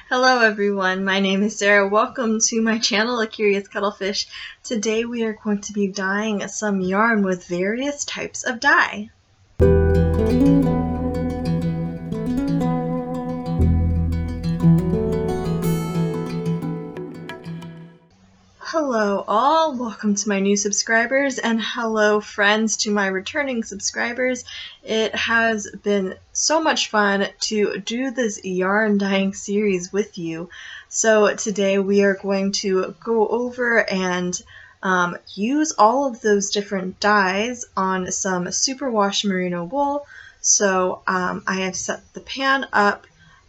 Hello everyone, my name is Sarah. Welcome to my channel, A Curious Cuttlefish. Today we are going to be dyeing some yarn with various types of dye. Hello all, welcome to my new subscribers, and hello friends to my returning subscribers. It has been so much fun to do this yarn dyeing series with you. So today we are going to go over and use all of those different dyes on some superwash merino wool. So I have set the pan up.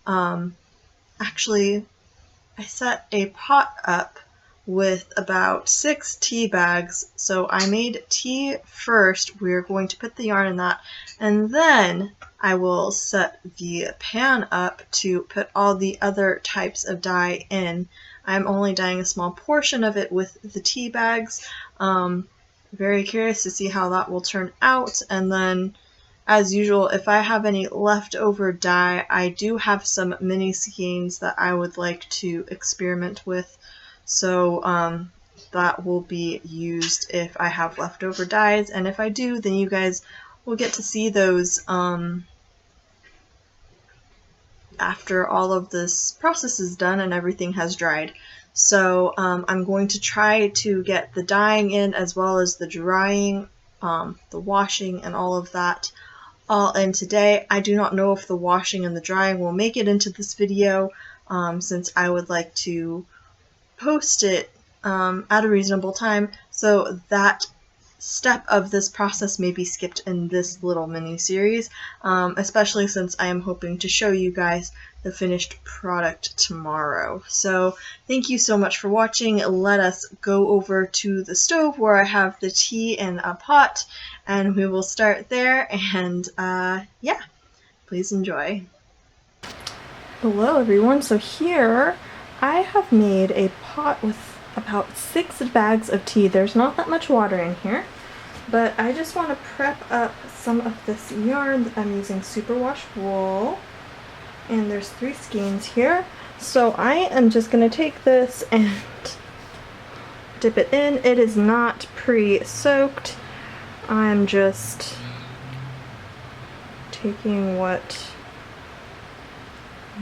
Actually, I set a pot up with about 6 tea bags. So I made tea first. We're going to put the yarn in that, and then I will set the pan up to put all the other types of dye in. I'm only dyeing a small portion of it with the tea bags. Very curious to see how that will turn out, and then as usual, if I have any leftover dye, I do have some mini skeins that I would like to experiment with. So that will be used if I have leftover dyes, and if I do, then you guys will get to see those after all of this process is done and everything has dried. So I'm going to try to get the dyeing in as well as the drying, the washing, and all of that all in today. I do not know if the washing and the drying will make it into this video, since I would like to post it at a reasonable time, so that step of this process may be skipped in this little mini series, especially since I am hoping to show you guys the finished product tomorrow. So thank you so much for watching. Let us go over to the stove where I have the tea in a pot, and we will start there, and yeah, please enjoy. Hello everyone, so here I have made a pot with about 6 bags of tea. There's not that much water in here, but I just want to prep up some of this yarn that I'm using superwash wool, and there's 3 skeins here. So I am just going to take this and dip it in. It is not pre-soaked. I'm just taking what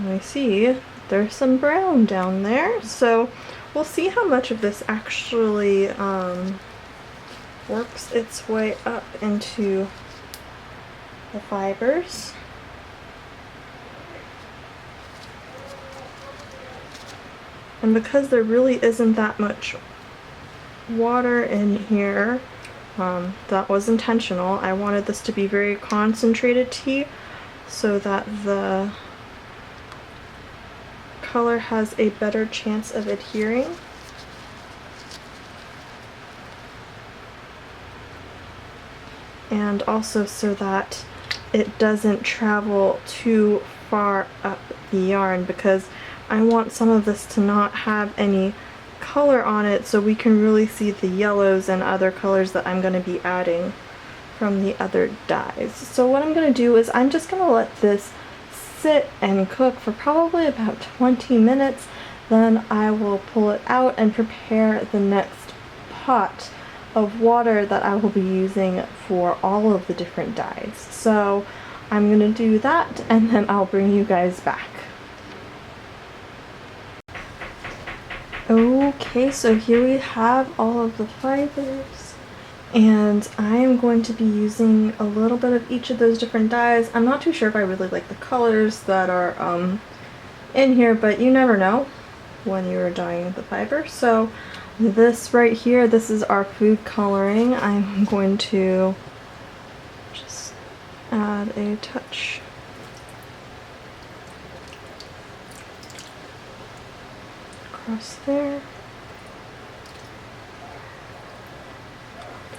I see. There's some brown down there, so we'll see how much of this actually works its way up into the fibers. And because there really isn't that much water in here, that was intentional. I wanted this to be very concentrated tea so that the color has a better chance of adhering. And also so that it doesn't travel too far up the yarn, because I want some of this to not have any color on it, so we can really see the yellows and other colors that I'm going to be adding from the other dyes. So what I'm going to do is I'm just going to let this sit and cook for probably about 20 minutes. Then I will pull it out and prepare the next pot of water that I will be using for all of the different dyes. So I'm going to do that, and then I'll bring you guys back. Okay, so here we have all of the fibers, and I am going to be using a little bit of each of those different dyes. I'm not too sure if I really like the colors that are in here, but you never know when you're dyeing the fiber. So this right here, this is our food coloring. I'm going to just add a touch. Across there.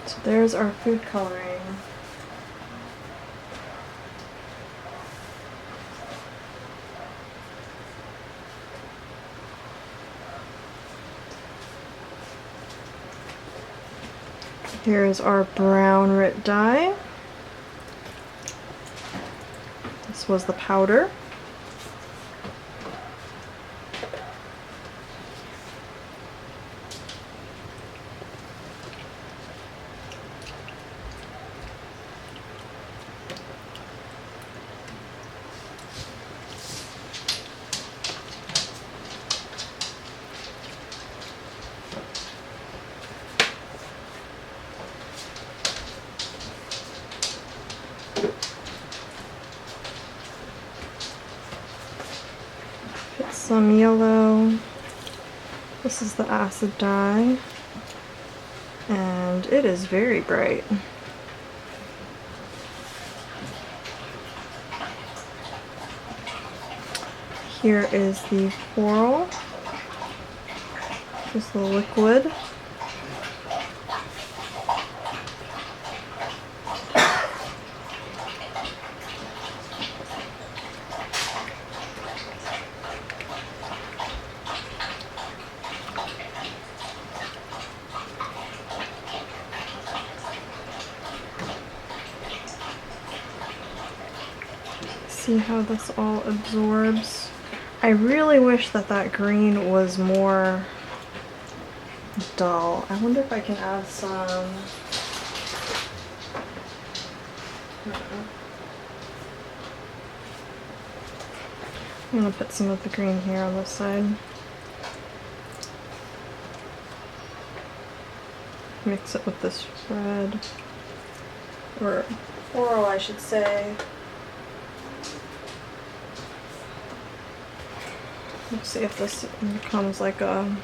So there's our food coloring. Here's our brown RIT dye. This was the powder. some yellow. This is the acid dye, and it is very bright. Here is the coral, just the liquid. See how this all absorbs. I really wish that that green was more dull. I wonder if I can add some. I'm gonna put some of the green here on this side. Mix it with this red, or coral I should say. Let's see if this becomes like a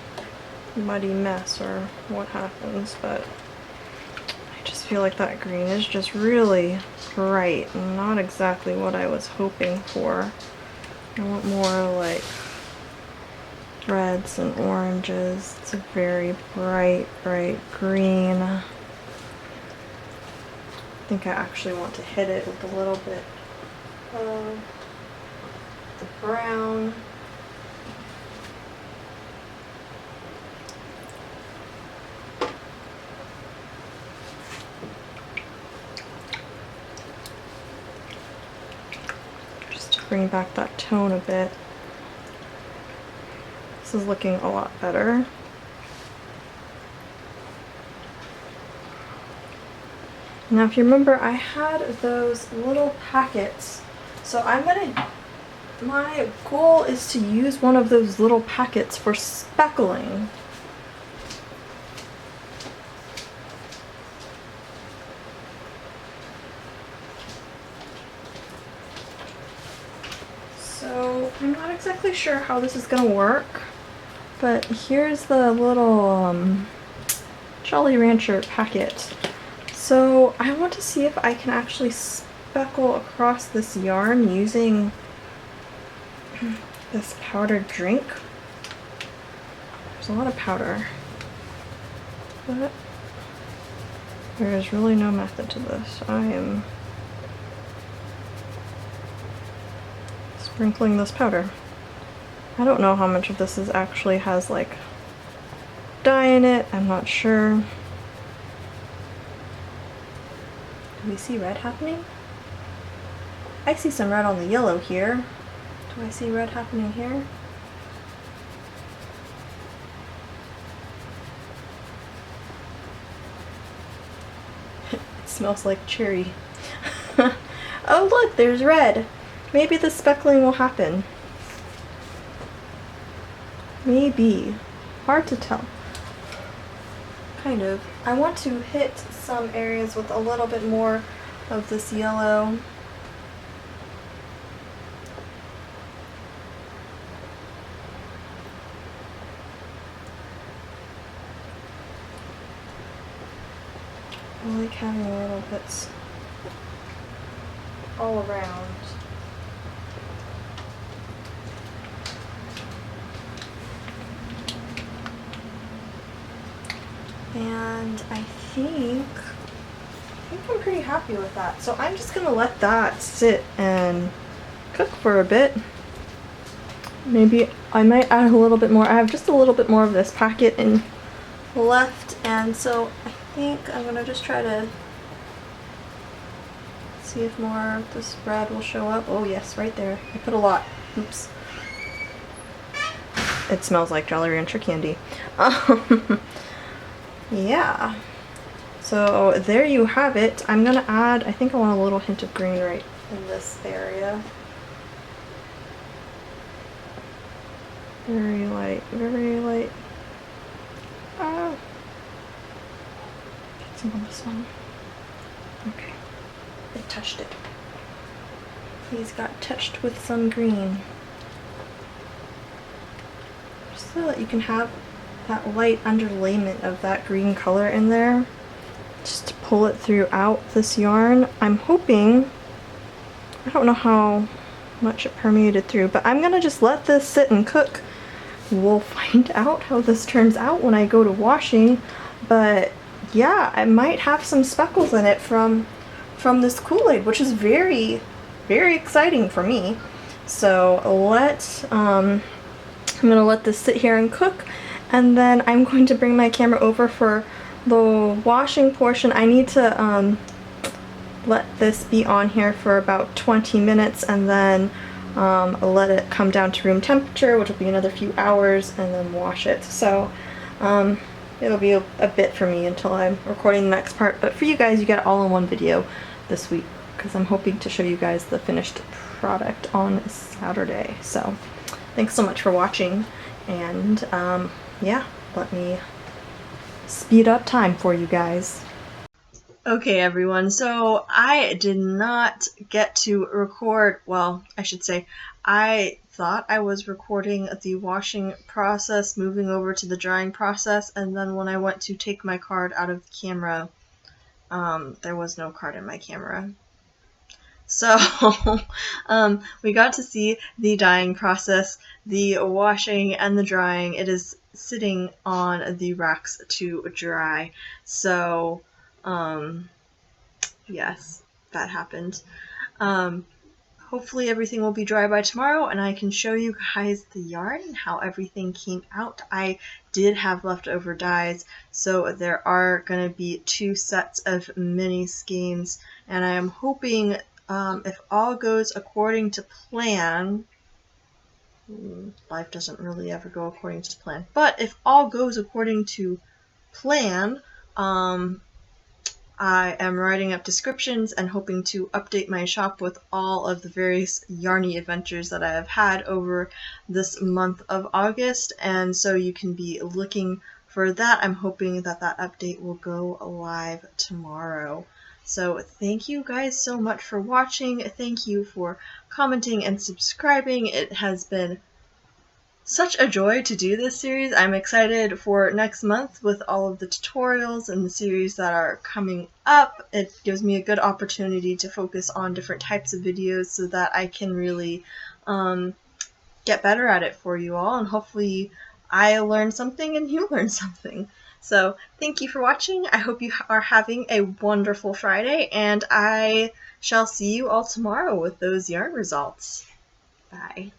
muddy mess or what happens, but I just feel like that green is just really bright and not exactly what I was hoping for. I want more like reds and oranges. It's a very bright, bright green. I think I actually want to hit it with a little bit of the brown. Bring back that tone a bit. This is looking a lot better. Now if you remember, I had those little packets, so my goal is to use one of those little packets for speckling. So I'm not exactly sure how this is gonna work, but here's the little Jolly Rancher packet. So I want to see if I can actually speckle across this yarn using this powdered drink. There's a lot of powder, but there is really no method to this. I am sprinkling this powder. I don't know how much of this is actually has like dye in it. I'm not sure. Do we see red happening? I see some red on the yellow here. Do I see red happening here? It smells like cherry. Oh look, there's red. Maybe the speckling will happen. Maybe. Hard to tell. Kind of. I want to hit some areas with a little bit more of this yellow. I like having little bits all around. And I think I'm pretty happy with that. So I'm just gonna let that sit and cook for a bit. Maybe I might add a little bit more. I have just a little bit more of this packet in left, and so I think I'm gonna just try to see if more of this red will show up. Oh yes, right there. I put a lot. Oops. It smells like Jolly Rancher candy. Yeah. So there you have it. I'm gonna add, I think I want a little hint of green right in this area. Very light, very light. Ah. Get some on this one. Okay. I touched it. He's got touched with some green. just so that you can have that light underlayment of that green color in there, just to pull it throughout this yarn. I'm hoping, I don't know how much it permeated through, but I'm gonna just let this sit and cook. We'll find out how this turns out when I go to washing, but yeah, I might have some speckles in it from this Kool-Aid, which is very, very exciting for me. So I'm gonna let this sit here and cook, and then I'm going to bring my camera over for the washing portion. I need to let this be on here for about 20 minutes and then let it come down to room temperature, which will be another few hours, and then wash it. So it'll be a bit for me until I'm recording the next part, but for you guys, you get it all in one video this week, because I'm hoping to show you guys the finished product on Saturday. So thanks so much for watching, and yeah, let me speed up time for you guys. Okay, everyone, so I did not get to record, well, I should say, I thought I was recording the washing process, moving over to the drying process, and then when I went to take my card out of the camera, there was no card in my camera. So we got to see the dyeing process, the washing, and the drying. It is sitting on the racks to dry. So yes, that happened. Hopefully everything will be dry by tomorrow and I can show you guys the yarn and how everything came out. I did have leftover dyes, so there are going to be 2 sets of mini skeins, and I am hoping if all goes according to plan, life doesn't really ever go according to plan, but if all goes according to plan, I am writing up descriptions and hoping to update my shop with all of the various yarny adventures that I have had over this month of August, and so you can be looking for that. I'm hoping that that update will go live tomorrow. So thank you guys so much for watching. Thank you for commenting and subscribing. It has been such a joy to do this series. I'm excited for next month with all of the tutorials and the series that are coming up. It gives me a good opportunity to focus on different types of videos so that I can really get better at it for you all, and hopefully I learn something and you learn something. So thank you for watching. I hope you are having a wonderful Friday, and I shall see you all tomorrow with those yarn results. Bye.